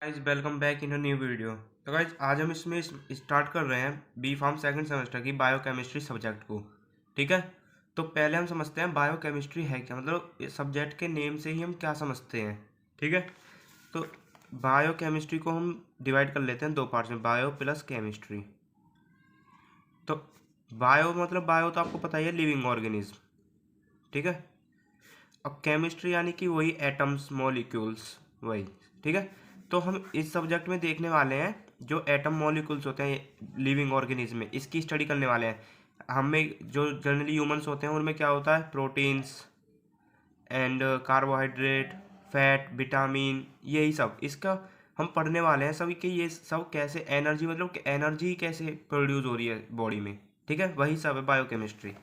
Guys welcome back in a new video. तो guys आज हम इसमें स्टार्ट कर रहे हैं बी फार्म सेकंड सेमेस्टर की बायोकेमिस्ट्री सब्जेक्ट को। ठीक है, तो पहले हम समझते हैं बायोकेमिस्ट्री है क्या, मतलब इस सब्जेक्ट के नेम से ही हम क्या समझते हैं। ठीक है, तो बायोकेमिस्ट्री को हम डिवाइड कर लेते हैं दो पार्ट्स में, बायो प्लस केमिस्ट्री। तो बायो मतलब बायो तो आपको पता ही है, लिविंग ऑर्गेनिज्म। ठीक है, अब केमिस्ट्री यानी कि वही एटम्स मॉलिक्यूल्स वही। ठीक है, तो हम इस सब्जेक्ट में देखने वाले हैं जो एटम मॉलिक्यूल्स होते हैं लिविंग ऑर्गेनिज्म में, इसकी स्टडी करने वाले हैं। हमें जो जनरली ह्यूमंस होते हैं उनमें क्या होता है, proteins and carbohydrate, fat, vitamin, यही सब इसका हम पढ़ने वाले हैं सभी के। ये सब कैसे एनर्जी, मतलब एनर्जी कैसे प्रोड्यूस हो रही है बॉडी में। ठीक है, वही सब है बायोकेमिस्ट्री।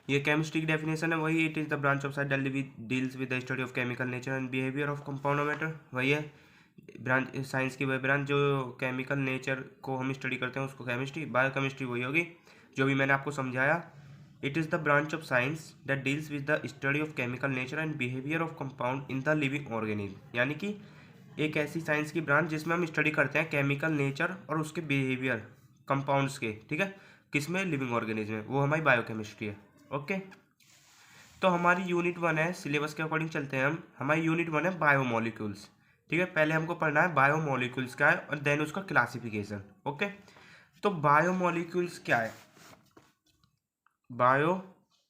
ये केमिस्ट्री की डेफिनेशन है वही, it is the branch of science deals with the study of chemical nature and behaviour of compound matter. वही है ब्रांच, साइंस की वही ब्रांच जो केमिकल नेचर को हम स्टडी करते हैं उसको केमिस्ट्री। बायोकेमिस्ट्री वही होगी जो भी मैंने आपको समझाया। It is the branch of science that deals with the study of chemical nature and behaviour of compound in the living organism, यानी कि एक ऐसी साइंस की ब्रांच जिसमें हम स्टडी करते हैं केमिकल नेचर और उसके बिहेवियर कंपाउंड्स के। ठीक है, किसमें, लिविंग ऑर्गेनिज्म में, वो हमारी बायोकेमिस्ट्री है। ओके, तो हमारी यूनिट 1 है, सिलेबस के अकॉर्डिंग चलते हैं हम। हमारी यूनिट 1 है बायोमोलिक्यूल्स। ठीक है, पहले हमको पढ़ना है बायोमोलिक्यूल्स क्या है और देन उसका क्लासिफिकेशन। ओके, तो बायोमोलिक्यूल्स क्या है, बायो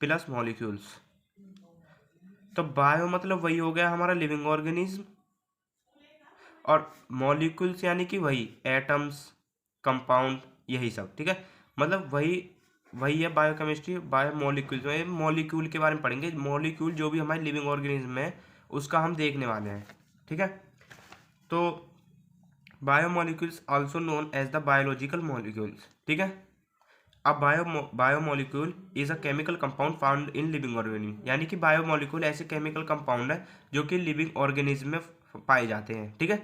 प्लस मॉलिक्यूल्स। तो बायो मतलब वही हो गया हमारा लिविंग ऑर्गेनिज्म, और मॉलिक्यूल्स यानी कि वही एटम्स, कंपाउंड, यही सब। ठीक है, मतलब वही वही है बायोकेमिस्ट्री। बायो मॉलिक्यूल्स में मॉलिक्यूल के बारे में पढ़ेंगे, मॉलिक्यूल जो भी हमारे लिविंग ऑर्गेनिज्म है उसका हम देखने वाले हैं। ठीक है, तो biomolecules also known as the biological molecules. ठीक है, अब biomolecule is a chemical compound found in living organism, यानी कि बायोमोलिक्यूल ऐसे केमिकल कंपाउंड है जो कि लिविंग ऑर्गेनिज्म में पाए जाते हैं। ठीक है,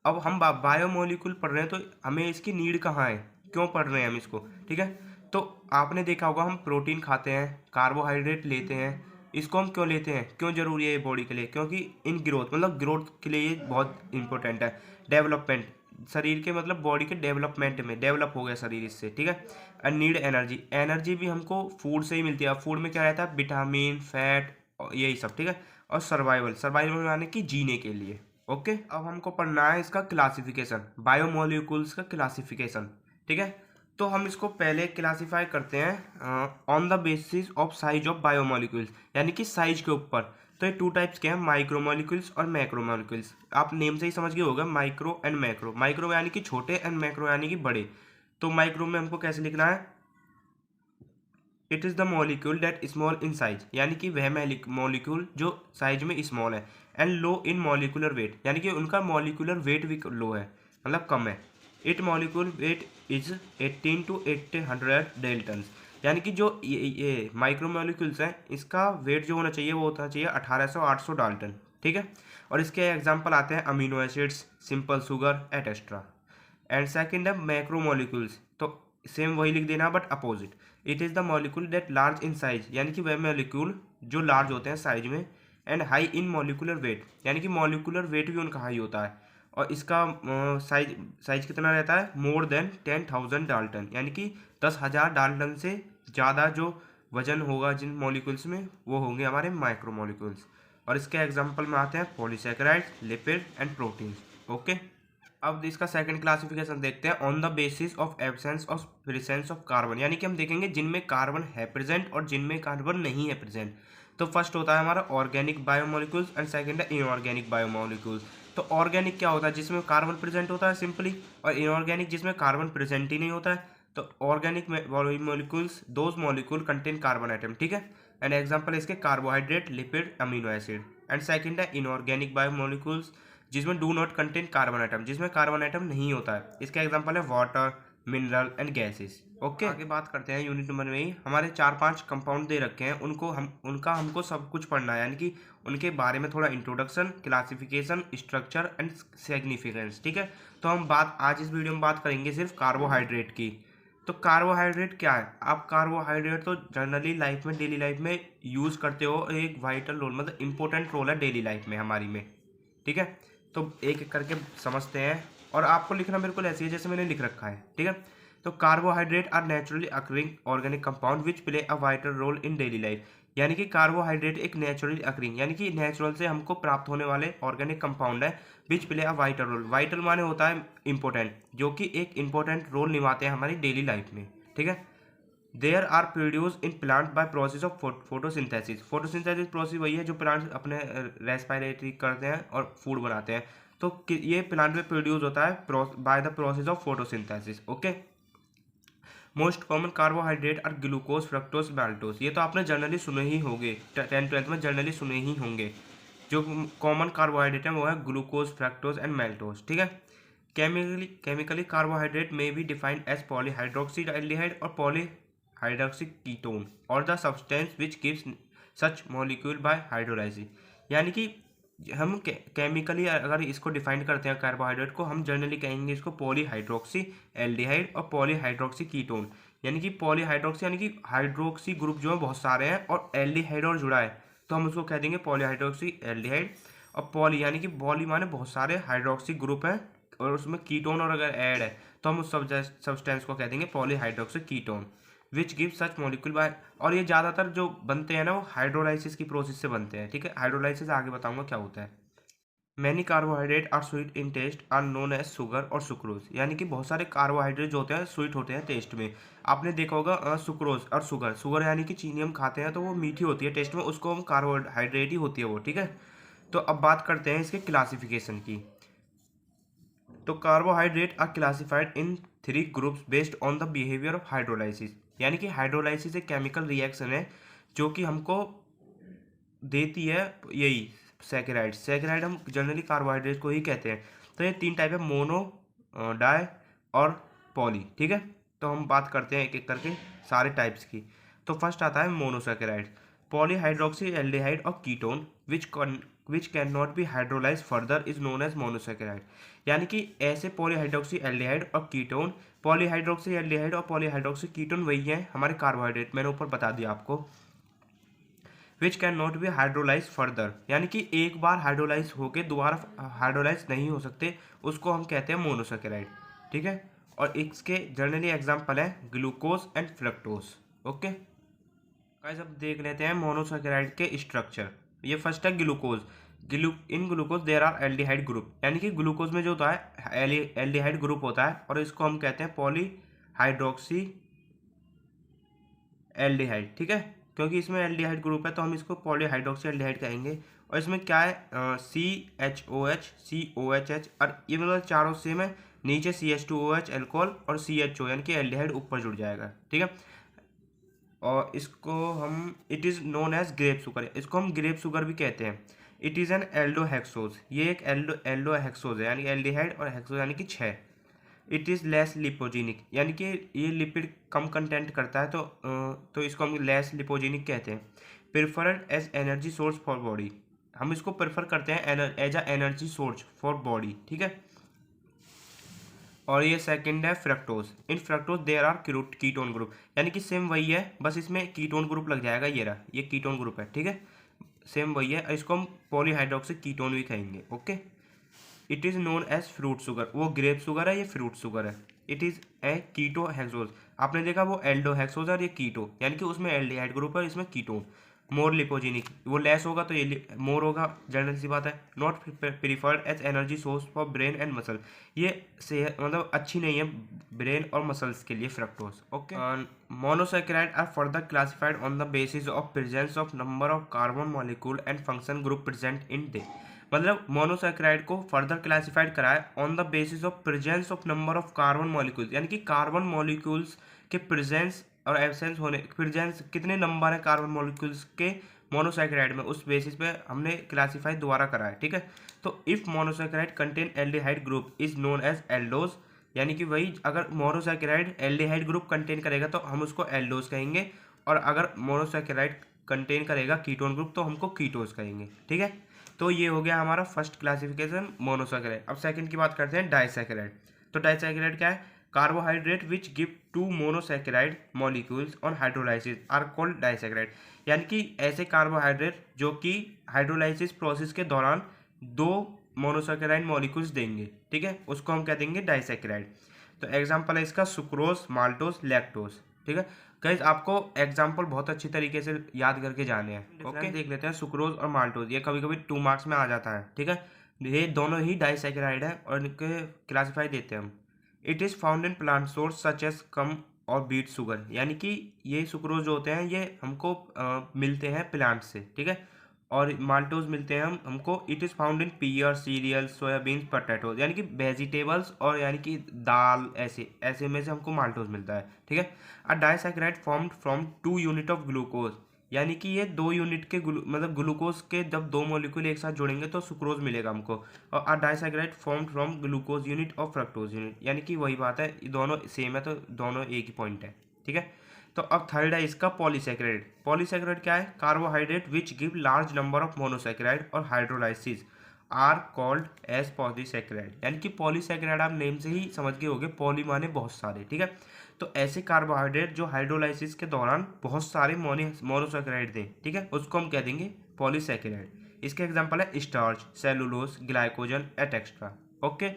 अब हम बायोमोलिक्यूल पढ़ रहे हैं तो हमें इसकी नीड कहाँ है, क्यों पढ़ रहे हैं हम इसको। ठीक है, तो आपने देखा होगा हम प्रोटीन खाते हैं, कार्बोहाइड्रेट लेते हैं, इसको हम क्यों लेते हैं, क्यों जरूरी है ये बॉडी के लिए, क्योंकि इन ग्रोथ मतलब ग्रोथ के लिए ये बहुत इंपॉर्टेंट है। डेवलपमेंट, शरीर के मतलब बॉडी के डेवलपमेंट में, डेवलप हो गया शरीर इससे। ठीक है, एंड नीड एनर्जी, एनर्जी भी हमको फूड से ही मिलती है। फूड में क्या रहता है, विटामिन, फैट, यही सब। ठीक है, और सर्वाइवल, सर्वाइवल यानी कि जीने के लिए। ओके, अब हमको पढ़ना है इसका क्लासिफिकेशन, बायोमोलिक्यूल्स का क्लासिफिकेशन। ठीक है, तो हम इसको पहले क्लासिफाई करते हैं on the basis of size of biomolecules, यानी कि साइज के ऊपर। तो ये टू टाइप्स के हैं, माइक्रोमोलिक्यूल्स और मैक्रोमोलिक्यूल्स। आप नेम से ही समझ गए होगा, माइक्रो एंड मैक्रो। माइक्रो यानी कि छोटे एंड मैक्रो यानी कि बड़े। तो माइक्रो में हमको कैसे लिखना है, it is the molecule that small in size, यानी कि वह मॉलिक्यूल जो साइज में स्मॉल है, and low in molecular weight, यानी कि उनका मॉलिकुलर वेट भी लो है, मतलब कम है। It molecule weight is 18 to 800 dalton, यानी कि जो ये माइक्रो मॉलिक्यूल्स हैं इसका वेट जो होना चाहिए वो होना चाहिए 1800-800 डाल्टन। ठीक है, और इसके एग्जाम्पल आते हैं amino acids, simple sugar etcetera. And second है मैक्रो मॉलिक्यूल्स, तो सेम वही लिख देना but opposite. It is the molecule that large in size, यानी कि वह मॉलिक्यूल जो लार्ज होते हैं साइज में, and high in molecular weight, यानी कि मॉलिकुलर वेट भी उनका हाई होता है। और इसका साइज साइज कितना रहता है, मोर देन 10,000 डाल्टन, यानी कि 10,000 डाल्टन से ज़्यादा जो वजन होगा जिन मॉलिक्यूल्स में वो होंगे हमारे माइक्रो मॉलिक्यूल्स। और इसके एग्जाम्पल में आते हैं polysaccharide, lipid and protein. Okay, अब इसका सेकंड क्लासिफिकेशन देखते हैं on the basis of absence of presence of carbon, यानी कि हम देखेंगे जिनमें कार्बन है प्रेजेंट और जिनमें कार्बन नहीं है प्रेजेंट। तो फर्स्ट होता है हमारा ऑर्गेनिक बायोमोलिक्यूल्स एंड सेकंड है इनऑर्गेनिक बायोमोलिक्यूल्स। तो ऑर्गेनिक क्या होता है, जिसमें कार्बन प्रेजेंट होता है सिंपली, और इनऑर्गेनिक जिसमें कार्बन प्रेजेंट ही नहीं होता है। तो organic biomolecules those molecule contain carbon atom. ठीक है, एंड एग्जाम्पल इसके carbohydrate, lipid, amino acid. And second है इनऑर्गेनिक बायोमोलिक्यूल्स जिसमें do not contain carbon atom, जिसमें कार्बन आइटम नहीं होता है। इसका एग्जांपल है water, mineral and gases. Okay, आगे बात करते हैं यूनिट नंबर में ही हमारे 4-5 कंपाउंड दे रखे हैं, उनका हमको सब कुछ पढ़ना है, यानी कि उनके बारे में थोड़ा introduction, classification, structure and significance. ठीक है, तो हम बात आज इस वीडियो में बात करेंगे सिर्फ कार्बोहाइड्रेट की। तो कार्बोहाइड्रेट क्या है, आप कार्बोहाइड्रेट तो जनरली लाइफ में, डेली लाइफ में यूज़ करते हो, एक वाइटल रोल मतलब इंपॉर्टेंट रोल है डेली लाइफ में हमारी में। ठीक है, तो एक एक करके समझते हैं, और आपको लिखना बिल्कुल ऐसे ही जैसे मैंने लिख रखा है, ठीक है। तो carbohydrate are naturally occurring organic compound which play a vital role in daily life. यानी कि कार्बोहाइड्रेट एक नेचुरली अकरिंग यानी कि नेचुरल से हमको प्राप्त होने वाले ऑर्गेनिक कंपाउंड है which play a vital role. Vital माने होता है इंपॉर्टेंट, जो कि एक इंपॉर्टेंट रोल निभाते हैं हमारी डेली लाइफ में, ठीक है। There are produce in plant by process of photosynthesis. Photosynthesis process वही है जो प्लांट अपने रेस्पिरेटरी करते हैं और फूड बनाते हैं। तो ये प्लांट में प्रोड्यूस होता है by the process of photosynthesis, okay. Most common carbohydrate are glucose, fructose, maltose. ये तो आपने जनरली सुने ही होंगे, 10th-12th में जनरली सुने ही होंगे। जो कॉमन कार्बोहाइड्रेट है वो है ग्लूकोज, फ्रक्टोज एंड माल्टोज, ठीक है। केमिकली कार्बोहाइड्रेट में be defined as polyhydroxy aldehyde और पॉलीहाइड्रोक्सी कीटोन और the substance which gives such molecule by hydrolysis. यानी कि हम केमिकली अगर इसको डिफाइन करते हैं कार्बोहाइड्रेट को, हम जनरली कहेंगे इसको पॉलीहाइड्रोक्सी एल्डिहाइड और पॉलीहाइड्रोक्सी कीटोन। यानी कि पॉलीहाइड्रोक्सी यानी कि हाइड्रोक्सी ग्रुप जो है बहुत सारे हैं और एल्डिहाइड और जुड़ा है, तो हम उसको कह देंगे पॉलीहाइड्रोक्सी एल्डिहाइड। और पॉली यानी कि पॉली माने बहुत सारे हाइड्रोक्सी ग्रुप हैं और उसमें कीटोन और अगर ऐड है तो हम उस सब्सटेंस को कह देंगे polyhydroxy ketone which give such molecule bye. और ये ज़्यादातर जो बनते हैं ना वो हाइड्रोलाइसिस की प्रोसेस से बनते हैं, ठीक है। हाइड्रोलाइसिस आगे बताऊंगा क्या होता है। Many carbohydrate are sweet in taste are known as sugar और सुक्रोज। यानी कि बहुत सारे कार्बोहाइड्रेट जो होते हैं स्वीट होते हैं टेस्ट में। आपने देखा होगा सुक्रोज और शुगर, शुगर यानी कि चीनी हम खाते हैं तो वो मीठी होती है टेस्ट में, उसको हम कार्बोहाइड्रेट ही होती है वो, ठीक है। तो अब बात करते हैं इसके क्लासिफिकेशन की। तो carbohydrate are classified in 3 groups based on the behaviour of hydrolysis. यानी कि हाइड्रोलाइसिस एक केमिकल रिएक्शन है जो कि हमको देती है यही सैकेराइड। सैकेराइड हम जनरली कार्बोहाइड्रेट को ही कहते हैं। तो ये 3 टाइप है, मोनो, डाई और पॉली, ठीक है। तो हम बात करते हैं एक एक करके सारे टाइप्स की। तो फर्स्ट आता है मोनोसैकेराइड, पॉलीहाइड्रोक्सी एल्डिहाइड और ketone which can not be hydrolyse further is known as monosaccharide. यानी कि ऐसे पॉलीहाइड्रोक्सी एल्डिहाइड और कीटोन, पॉलीहाइड्रोक्सी एल्डिहाइड और पॉलीहाइड्रोक्सी कीटोन वही है हमारे कार्बोहाइड्रेट, मैंने ऊपर बता दिया आपको। Which can not be hydrolyse further, यानी कि एक बार हाइड्रोलाइज होके दोबारा हाइड्रोलाइज नहीं हो सकते, उसको हम कहते हैं मोनोसैकेराइड, ठीक है। और इसके जनरली एग्जांपल है glucose and fructose, okay. Guys अब देख लेते हैं मोनोसैकेराइड के स्ट्रक्चर। ये फर्स्ट है glucose. In glucose there are aldehyde group. यानी कि ग्लूकोज में जो होता है एल्डिहाइड ग्रुप होता है और इसको हम कहते हैं पॉलीहाइड्रोक्सी एल्डिहाइड, ठीक है। क्योंकि इसमें एल्डिहाइड ग्रुप है तो हम इसको पॉलीहाइड्रोक्सी एल्डिहाइड कहेंगे। और इसमें क्या है, CHOH, COHH और ये मतलब चारों सेम है। नीचे CH2OH एल्कोहल और CHO यानी कि एल्डिहाइड ऊपर जुड़ जाएगा, ठीक है। और इसको हम it is known as grape sugar, इसको हम ग्रेप शुगर भी कहते हैं। इट इज़ एन एल्डोहेक्सोज, ये एक एल्डोहेक्सोज है यानी हेक्सोज और हेक्सोज यानी कि 6। इट इज़ लेस लिपोजेनिक, यानी कि ये लिपिड कम कंटेंट करता है तो इसको हम लेस लिपोजेनिक कहते हैं। Preferred as energy source for body, हम इसको प्रेफर करते हैं as a energy source for body, ठीक है। और ये सेकंड है fructose. In fructose there are ketone group, यानी कि सेम वही है बस इसमें कीटोन ग्रुप लग जाएगा, ये रहा ये कीटोन ग्रुप है, ठीक है। सेम वही है, इसको हम पॉलीहाइड्रोक्सी कीटोन भी कहेंगे, okay. It is known as fruit sugar, वो ग्रेप शुगर है, ये फ्रूट शुगर है। It is a keto hexose, आपने देखा वो एल्डो हेक्सोज और ये कीटो, यानी कि उसमें एल्डिहाइड ग्रुप है, इसमें कीटोन। मोर लिपोजेनिक, वो लेस होगा तो ये मोर होगा, जनरल सी बात है। Not preferred as energy source for brain and muscle, ये सेहत मतलब अच्छी नहीं है ब्रेन और मसल्स के लिए fructose, okay. Monosaccharide are further classified on the basis of presence of number of carbon molecule and function group present in they. मतलब मोनोसैकेराइड को फर्दर क्लासिफाइड करा है on the basis of presence of number of carbon molecules, यानी कि carbon molecules के presence और absence होने, presence कितने नंबर है कार्बन मॉलिक्यूल्स के मोनोसैकेराइड में, उस बेसिस पे हमने क्लासिफाई दोबारा करा है, ठीक है। तो if monosaccharide contain aldehyde group is known as aldose, यानी कि वही अगर मोनोसैकेराइड एल्डिहाइड ग्रुप कंटेन करेगा तो हम उसको एल्डोज कहेंगे, और अगर मोनोसैकेराइड कंटेन करेगा कीटोन ग्रुप तो हमको कीटोज कहेंगे, ठीक है। तो ये हो गया हमारा फर्स्ट क्लासिफिकेशन मोनोसैकेराइड। अब सेकंड की बात करते हैं डाइसैकेराइड। तो डाइसैकेराइड क्या है, carbohydrate which give 2 monosaccharide molecules on hydrolysis are called disaccharide. यानी कि ऐसे कार्बोहाइड्रेट जो कि हाइड्रोलाइसिस प्रोसेस के दौरान 2 मोनोसैकेराइड मॉलिक्यूल्स देंगे, ठीक है, उसको हम कह देंगे डाइसैकेराइड। तो एग्जांपल है इसका सुक्रोज, माल्टोज, लैक्टोज, ठीक है। गाइस आपको एग्जांपल बहुत अच्छी तरीके से याद करके जाने हैं। ओके, देख लेते हैं सुक्रोज और माल्टोज, ये कभी कभी 2 मार्क्स में आ जाता है, ठीक है। ये दोनों ही डाइसैकेराइड है और इनके क्लासीफाई देते हैं हम। It is found in plant source such as cane और बीट शुगर, यानी कि ये सुक्रोज जो होते हैं ये हमको मिलते हैं प्लांट से, ठीक है। और माल्टोज मिलते हैं हमको it is found in pear, cereals, soybean, potatoes, यानी कि वेजिटेबल्स और यानी कि दाल, ऐसे ऐसे में से हमको माल्टोज मिलता है, ठीक है। A disaccharide formed from 2 unit of glucose, यानी कि ये 2 यूनिट के मतलब ग्लूकोज के जब 2 मॉलिक्यूल एक साथ जोड़ेंगे तो सुक्रोज मिलेगा हमको। और a disaccharide formed from glucose unit और फ्रक्टोज यूनिट, यानी कि वही बात है, दोनों सेम है तो दोनों एक ही पॉइंट है, ठीक है। तो अब थर्ड है इसका पॉलीसैकेराइड। पॉलीसैकेराइड क्या है? Carbohydrate which give large number of monosaccharide और hydrolysis are called as polysaccharide, यानी कि पॉलीसैकेराइड आप नेम से ही समझ गए होंगे, पॉली माने बहुत सारे, ठीक है। तो ऐसे कार्बोहाइड्रेट जो हाइड्रोलाइसिस के दौरान बहुत सारे मोनोसैकेराइड दें, ठीक है, उसको हम कह देंगे पॉलीसैकेराइड। इसके एग्जांपल है starch, cellulose, glycogen etcetera. Okay,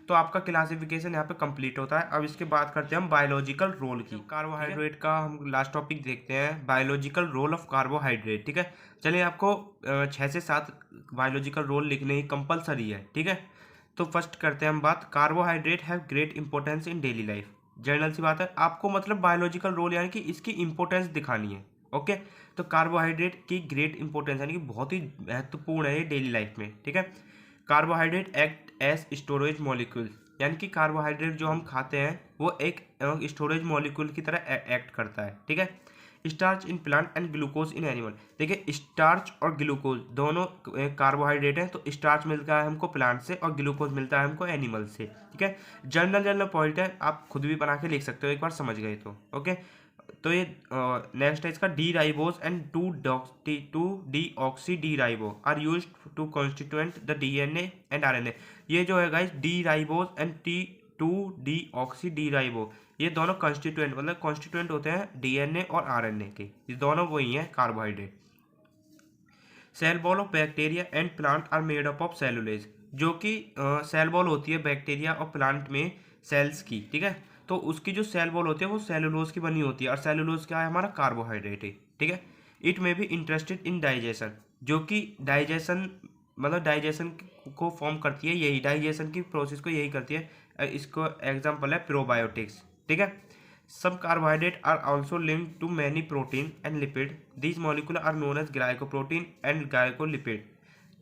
तो आपका क्लासिफिकेशन यहाँ पे कंप्लीट होता है। अब इसके बात करते हैं हम बायोलॉजिकल रोल की। कार्बोहाइड्रेट का हम लास्ट टॉपिक देखते हैं, बायोलॉजिकल रोल ऑफ कार्बोहाइड्रेट, ठीक है। चलिए, आपको 6 से 7 बायोलॉजिकल रोल लिखने ही कंपलसरी है, ठीक है। तो फर्स्ट करते हैं हम बात, carbohydrate have great importance in daily life. General सी बात है, आपको मतलब बायोलॉजिकल रोल यानी कि इसकी इंपॉर्टेंस दिखानी है। ओके, तो कार्बोहाइड्रेट की ग्रेट इंपॉर्टेंस यानी कि बहुत ही महत्वपूर्ण है ये डेली लाइफ में, ठीक है। Carbohydrate act as storage molecule, यानी कि कार्बोहाइड्रेट जो हम खाते हैं वो एक स्टोरेज मॉलिक्यूल की तरह एक्ट करता है, ठीक है। Starch in plant and glucose in animal, देखिए स्टार्च और ग्लूकोज दोनों कार्बोहाइड्रेट हैं, तो स्टार्च मिलता है हमको प्लांट से और ग्लूकोज मिलता है हमको एनिमल से, ठीक है। जनरल पॉइंट है, आप खुद भी बना के लिख सकते हो एक बार समझ गए तो। ओके, तो ये नेक्स्ट है इसका D ribose and 2 deoxy D ribo are use to constituent the DNA and RNA. ये जो है guys D ribose and T2 deoxy D ribo, ये दोनों कॉन्स्टिट्यूएंट मतलब कॉन्स्टिट्यूएंट होते हैं डीएनए और आरएनए के, ये दोनों वही हैं carbohydrate. Cell wall of bacteria and plant are made up of cellulose, जो कि सेल वॉल होती है बैक्टीरिया और प्लांट में सेल्स की, ठीक है। तो उसकी जो सेल वॉल होती है वो सेलुलोज की बनी होती है, और सेलुलोज क्या है? हमारा कार्बोहाइड्रेट है, ठीक है। It may be interested in digestion, जो कि डाइजेशन मतलब डाइजेशन को फॉर्म करती है, यही डाइजेशन की प्रोसेस को यही करती है। इसको एग्जाम्पल है प्रोबायोटिक्स, ठीक है। Some carbohydrates are also linked to many protein and lipid. These molecules are known as glycoprotein and glycolipid.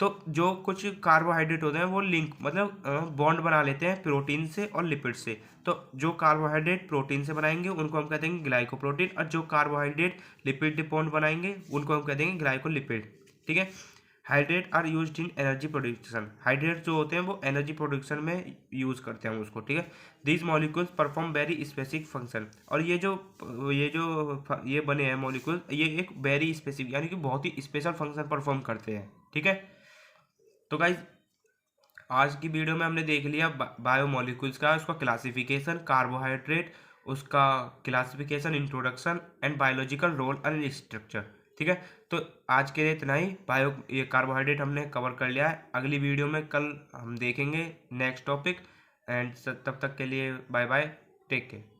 तो जो कुछ कार्बोहाइड्रेट होते हैं वो लिंक मतलब बॉन्ड बना लेते हैं प्रोटीन से और लिपिड से। तो जो कार्बोहाइड्रेट प्रोटीन से बनाएंगे उनको हम कह देंगे ग्लाइकोप्रोटीन, और जो कार्बोहाइड्रेट लिपिड बॉन्ड बनाएंगे उनको हम कह देंगे ग्लाइकोलिपिड, ठीक है। Hydrate are used in energy production, hydrate जो होते हैं वो एनर्जी प्रोडक्शन में यूज़ करते हैं उसको, ठीक है। These molecules perform very specific function, और ये बने हैं मॉलिक्यूल, ये एक वेरी स्पेसिफिक यानी कि बहुत ही स्पेशल फंक्शन परफॉर्म करते हैं, ठीक है। तो गाइज आज की वीडियो में हमने देख लिया बायोमोलिक्यूल्स का, उसका क्लासिफिकेशन, कार्बोहाइड्रेट, उसका classification, introduction and biological role and structure, ठीक है। तो आज के लिए इतना ही, ये कार्बोहाइड्रेट हमने कवर कर लिया है। अगली वीडियो में कल हम देखेंगे नेक्स्ट टॉपिक, एंड तब तक के लिए बाय बाय, टेक केयर।